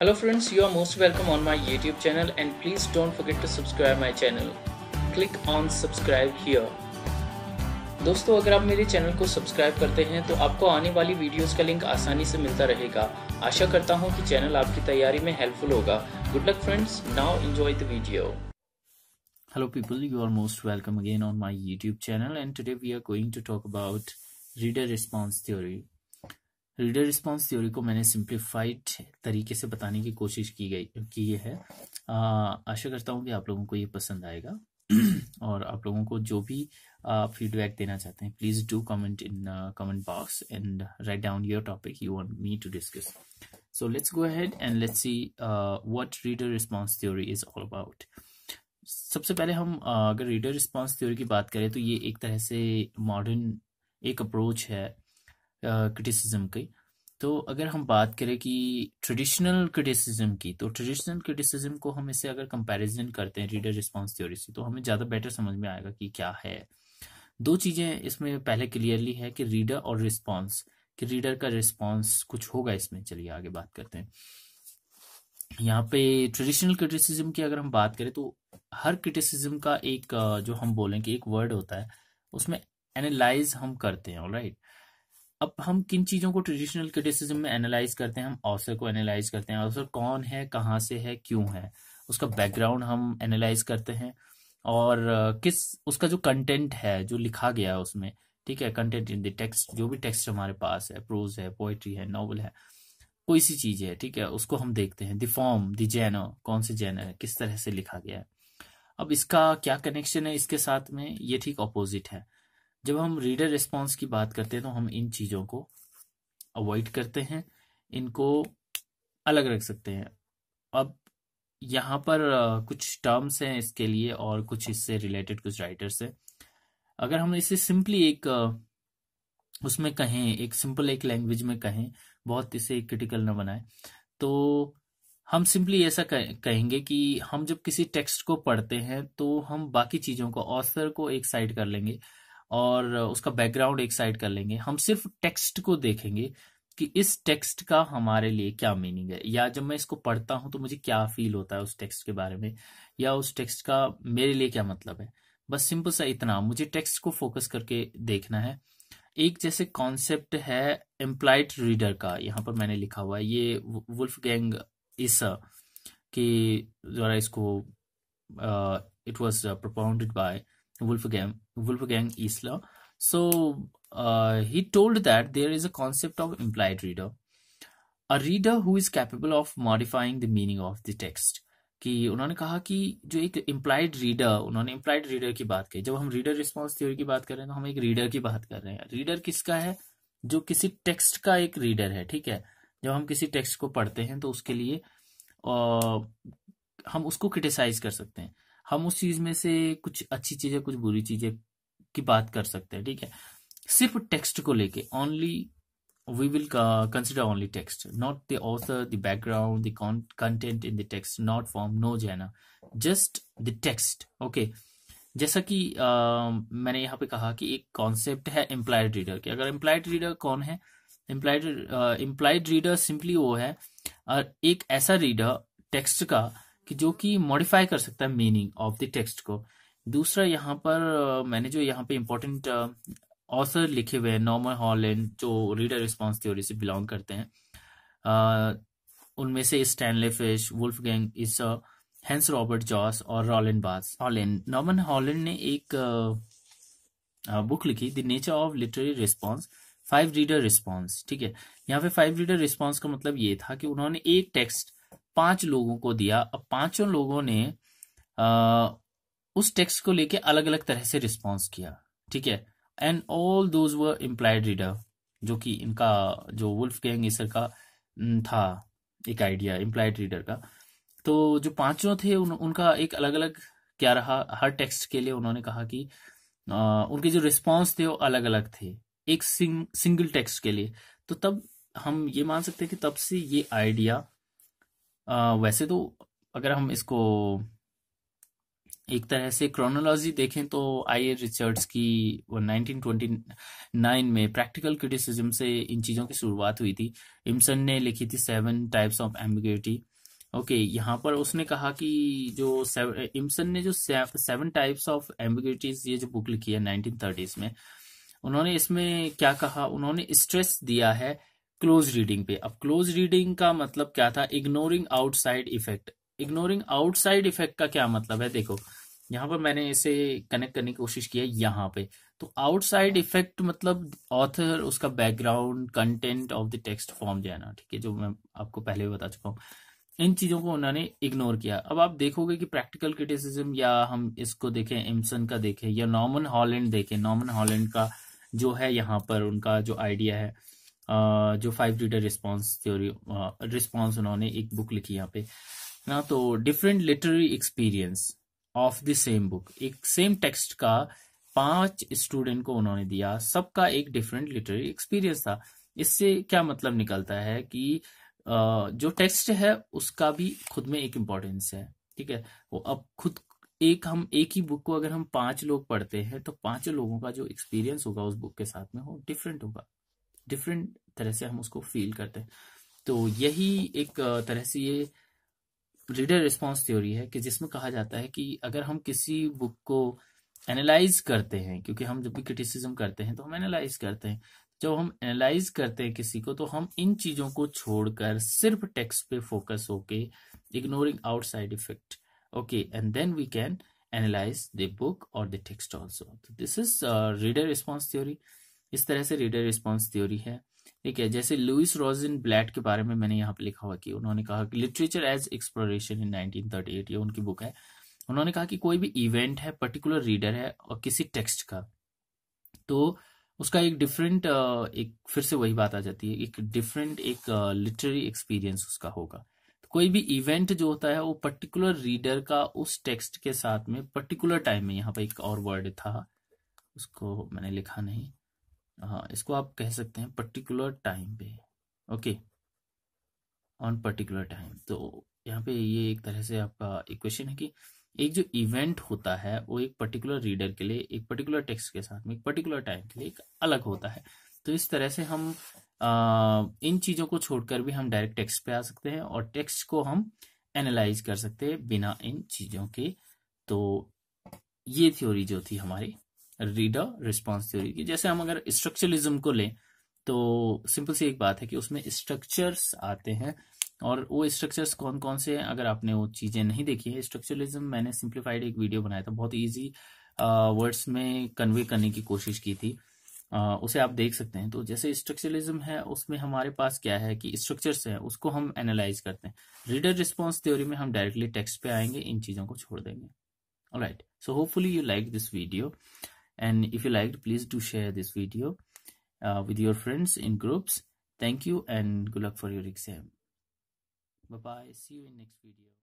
Hello friends, you are most welcome on my YouTube channel and please don't forget to subscribe my channel. Click on subscribe here. दोस्तों, अगर आप मेरे channel को subscribe करते हैं तो आपको आने वाली वीडियोस का लिंक आसानी से मिलता रहेगा। आशा करता हूं कि चैनल आपकी तैयारी में हेल्पफुल होगा। Good luck friends, now enjoy the video. Hello people, you are most welcome again on my YouTube channel and today we are going to talk about reader response theory. Reader response theory को मैंने simplified तरीके से बताने की कोशिश की है। आशा करता हूँ कि आप लोगों को ये पसंद आएगा और आप लोगों को जो भी फीडबैक देना चाहते हैं please do comment in comment box and write down your topic you want me to discuss. So let's go ahead and let's see what reader response theory is all about. सबसे पहले हम अगर reader response theory की बात करें तो ये एक तरह से मॉडर्न एक अप्रोच है क्रिटिसिज्म की। तो अगर हम बात करें कि ट्रेडिशनल क्रिटिसिज्म की, तो ट्रेडिशनल क्रिटिसिज्म को हम इससे अगर कंपैरिजन करते हैं रीडर रिस्पॉन्स थ्योरी से तो हमें ज़्यादा बेटर समझ में आएगा कि क्या है। दो चीज़ें इसमें पहले क्लियरली है कि रीडर और रिस्पॉन्स, कि रीडर का रिस्पॉन्स कुछ होगा इसमें। चलिए आगे बात करते हैं। यहाँ पे ट्रेडिशनल क्रिटिसिज्म की अगर हम बात करें तो हर क्रिटिसिज्म का एक जो हम बोलें कि एक वर्ड होता है, उसमें एनालाइज हम करते हैं। ऑलराइट, अब हम किन चीज़ों को ट्रेडिशनल क्रिटिसिज्म में एनालाइज करते हैं? हम ऑथर को एनालाइज करते हैं, ऑथर कौन है, कहाँ से है, क्यों है, उसका बैकग्राउंड हम एनालाइज करते हैं और किस उसका जो कंटेंट है जो लिखा गया है उसमें, ठीक है, कंटेंट इन द टेक्स्ट, जो भी टेक्स्ट हमारे पास है, प्रोज है, पोइट्री है, नॉवल है, कोई सी चीज़ है, ठीक है, उसको हम देखते हैं। द फॉर्म, द जेनर, कौन से जेनर है, किस तरह से लिखा गया है। अब इसका क्या कनेक्शन है इसके साथ में? ये ठीक ऑपोजिट है। जब हम रीडर रिस्पॉन्स की बात करते हैं तो हम इन चीज़ों को अवॉइड करते हैं, इनको अलग रख सकते हैं। अब यहाँ पर कुछ टर्म्स हैं इसके लिए और कुछ इससे रिलेटेड कुछ राइटर्स हैं। अगर हम इसे सिंपली एक उसमें कहें, एक सिंपल एक लैंग्वेज में कहें, बहुत इसे क्रिटिकल ना बनाए, तो हम सिंपली ऐसा कहेंगे कि हम जब किसी टेक्स्ट को पढ़ते हैं तो हम बाकी चीज़ों को, ऑथर को एक साइड कर लेंगे और उसका बैकग्राउंड एक साइड कर लेंगे। हम सिर्फ टेक्स्ट को देखेंगे कि इस टेक्स्ट का हमारे लिए क्या मीनिंग है, या जब मैं इसको पढ़ता हूं तो मुझे क्या फील होता है उस टेक्स्ट के बारे में, या उस टेक्स्ट का मेरे लिए क्या मतलब है। बस सिंपल सा इतना मुझे टेक्स्ट को फोकस करके देखना है। एक जैसे कॉन्सेप्ट है इम्प्लाइड रीडर का, यहाँ पर मैंने लिखा हुआ है, ये वुल्फगैंग इसा कि जरा इसको it was propounded by Wolfgang Isler. So he told that there is a concept of implied reader, a reader who is capable of modifying the meaning of the text. कि उन्होंने कहा कि जो एक इम्प्लाइड रीडर, उन्होंने implied reader की बात की। जब हम रीडर रिस्पॉन्स थ्योरी की बात कर रहे हैं तो हम एक रीडर की बात कर रहे हैं। रीडर किसका है? जो किसी टेक्स्ट का एक रीडर है, ठीक है। जब हम किसी टेक्स्ट को पढ़ते हैं तो उसके लिए हम उसको क्रिटिसाइज कर सकते हैं, हम उस चीज में से कुछ अच्छी चीजें, कुछ बुरी चीजें की बात कर सकते हैं, ठीक है। सिर्फ टेक्स्ट को लेके only we will consider only text, not the author, the background, the content in the text, not form, no genre, just the text. okay, जैसा कि मैंने यहाँ पे कहा कि एक कॉन्सेप्ट है इम्प्लाइड रीडर की। अगर इम्प्लाइड रीडर कौन है? इम्प्लाइड रीडर सिंपली वो है एक ऐसा रीडर टेक्स्ट का कि जो कि मॉडिफाई कर सकता है मीनिंग ऑफ द टेक्स्ट को। दूसरा यहाँ पर मैंने जो यहाँ पे इम्पोर्टेंट ऑथर लिखे हुए हैं, नॉर्मन हॉलैंड, जो रीडर रिस्पॉन्स थ्योरी से बिलोंग करते हैं, उनमें से स्टैनले फिश, वुल्फगैंग इसा, हेंस रॉबर्ट जॉस और Rollin bath Holland. Norman Holland ने एक बुक लिखी, the nature of literary response, 5 reader response, ठीक है। यहाँ पे 5 रीडर रिस्पॉन्स का मतलब ये था कि उन्होंने एक टेक्स्ट 5 लोगों को दिया। अब 5 लोगों ने उस टेक्स्ट को लेके अलग अलग तरह से रिस्पॉन्स किया, ठीक है। And all those were implied reader, जो कि इनका जो वुल्फगैंग इसर का था एक आइडिया इम्प्लाइड रीडर का। तो जो 5 थे उनका एक अलग अलग क्या रहा, हर टेक्स्ट के लिए उन्होंने कहा कि उनके जो रिस्पॉन्स थे वो अलग अलग थे एक सिंगल टेक्स्ट के लिए। तो तब हम ये मान सकते हैं कि तब से ये आइडिया, वैसे तो अगर हम इसको एक तरह से क्रोनोलॉजी देखें तो आई रिचर्ड्स की 1929 में प्रैक्टिकल क्रिटिसिज्म से इन चीज़ों की शुरुआत हुई थी। इमसन ने लिखी थी 7 टाइप्स ऑफ एम्बिग्यूटी, ओके, यहाँ पर उसने कहा कि जो इमसन ने जो 7 टाइप्स ऑफ एम्बिग्युइटीज ये जो बुक लिखी है 1930s में, उन्होंने इसमें क्या कहा, उन्होंने स्ट्रेस दिया है क्लोज रीडिंग पे। अब क्लोज रीडिंग का मतलब क्या था, ignoring outside effect. Ignoring outside effect का क्या मतलब है, देखो यहाँ पर मैंने इसे कनेक्ट करने की कोशिश की है यहाँ पे। तो आउटसाइड इफेक्ट मतलब ऑथर, उसका background, content of the text form जाना, ठीक है, जो मैं आपको पहले भी बता चुका हूँ। इन चीजों को उन्होंने इग्नोर किया। अब आप देखोगे कि प्रैक्टिकल क्रिटिसिज्म, या हम इसको देखें इमसन का देखें, या नॉर्मन हॉलैंड देखें, नॉर्मन हॉलैंड का जो है यहाँ पर उनका जो आइडिया है, जो 5 रीडर रिस्पॉन्स थ्योरी, रिस्पॉन्स, उन्होंने एक बुक लिखी यहाँ पे ना। तो different literary experience of the same book, एक सेम टेक्स्ट का 5 स्टूडेंट को उन्होंने दिया, सबका एक डिफरेंट लिटरेरी एक्सपीरियंस था। इससे क्या मतलब निकलता है कि जो टेक्स्ट है उसका भी खुद में एक इम्पोर्टेंस है, ठीक है। वो अब खुद हम एक ही बुक को अगर हम 5 लोग पढ़ते हैं तो 5 लोगों का जो एक्सपीरियंस होगा उस बुक के साथ में वो डिफरेंट होगा, डिफरेंट तरह से हम उसको फील करते हैं। तो यही एक तरह से ये रीडर रिस्पॉन्स थ्योरी है कि जिसमें कहा जाता है कि अगर हम किसी बुक को एनालाइज करते हैं, क्योंकि हम जब भी क्रिटिसिज्म करते हैं तो हम एनालाइज करते हैं, जब हम एनालाइज करते हैं किसी को तो हम इन चीजों को छोड़कर सिर्फ टेक्स्ट पे फोकस होके, ignoring outside effect, okay, and then we can analyse the book और the text also. This is reader response theory. इस तरह से रीडर रिस्पॉन्स थ्योरी है, ठीक है। जैसे लुइस रोजन ब्लैट के बारे में मैंने यहाँ पे लिखा हुआ कि उन्होंने कहा कि लिटरेचर एज एक्सप्लोरेशन इन 1938, ये उनकी बुक है। उन्होंने कहा कि कोई भी इवेंट है, पर्टिकुलर रीडर है और किसी टेक्स्ट का, तो उसका एक डिफरेंट, एक फिर से वही बात आ जाती है, एक डिफरेंट एक लिटरेरी एक्सपीरियंस उसका होगा। तो कोई भी इवेंट जो होता है वो पर्टिकुलर रीडर का उस टेक्स्ट के साथ में पर्टिकुलर टाइम में, यहाँ पे एक और वर्ड था उसको मैंने लिखा नहीं, हाँ, इसको आप कह सकते हैं पर्टिकुलर टाइम पे, ओके, ऑन पर्टिकुलर टाइम। तो यहाँ पे ये एक तरह से आपका इक्वेशन है कि एक जो इवेंट होता है वो एक पर्टिकुलर रीडर के लिए, एक पर्टिकुलर टेक्स्ट के साथ में, एक पर्टिकुलर टाइम के लिए एक अलग होता है। तो इस तरह से हम इन चीजों को छोड़कर भी हम डायरेक्ट टेक्स्ट पे आ सकते हैं और टेक्स्ट को हम एनालाइज कर सकते हैं बिना इन चीजों के। तो ये थ्योरी जो थी हमारी रीडर रिस्पॉन्स थ्योरी की। जैसे हम अगर स्ट्रक्चरलिज्म को लें तो सिंपल सी एक बात है कि उसमें स्ट्रक्चर्स आते हैं, और वो स्ट्रक्चर्स कौन कौन से हैं अगर आपने वो चीजें नहीं देखी है। स्ट्रक्चरलिज्म मैंने सिंप्लीफाइड एक वीडियो बनाया था, बहुत इजी वर्ड्स में कन्वे करने की कोशिश की थी, उसे आप देख सकते हैं। तो जैसे स्ट्रक्चरलिज्म है उसमें हमारे पास क्या है कि स्ट्रक्चर्स हैं उसको हम एनालाइज करते हैं। रीडर रिस्पॉन्स थ्योरी में हम डायरेक्टली टेक्स्ट पे आएंगे, इन चीजों को छोड़ देंगे। Alright, so hopefully you like this video, and if you liked, please do share this video with your friends in groups. Thank you and good luck for your exam. Bye bye, see you in next video.